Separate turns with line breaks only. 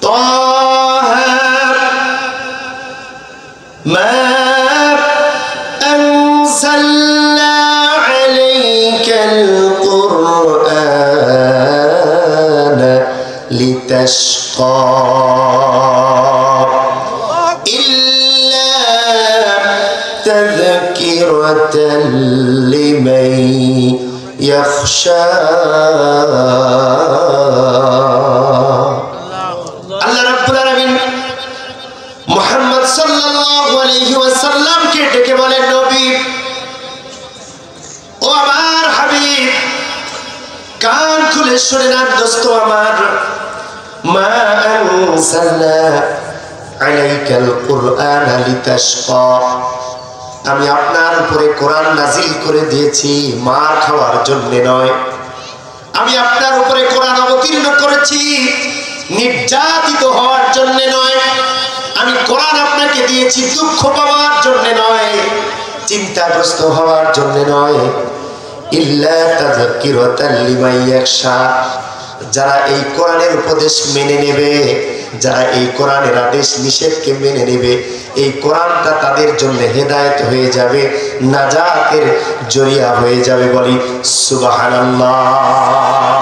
তাহা মা আনজালনা আলাইকাল কুরআনা লিতাশকা تذكرة لمن يخشى আল্লাহ রাব্বুল আলামিন মুহাম্মদ সাল্লাল্লাহু আলাইহি ওয়াসাল্লাম কে ডেকে বলেন নবী ও আমার হাবিব কান খুলে শুনে নেন দোস্ত আমার মা আনসালনা আলাইকাল কুরআনা লিতাশকা আমি আপনার উপরে কোরআন নাজিল করে দিয়েছি মার খাওয়ার জন্য নয় আমি আপনার উপরে কোরআন অবতীর্ণ করেছি নির্যাতিত হওয়ার জন্য নয় আমি কোরআন আপনাকে দিয়েছি দুঃখ পাওয়ার জন্য নয় চিন্তাগ্রস্ত হওয়ার জন্য নয় ইল্লা তাযকিরাতাল লিমান ইয়াখশা যারা এই কোরআনের উপদেশ মেনে নেবে যারা এই কোরআনের আদেশ নিষেধকে মেনে নেবে এই কোরআনটা তাদের জন্য হেদায়েত হয়ে যাবে নাজাতের জরিয়া হয়ে যাবে বলি সুবহানাল্লাহ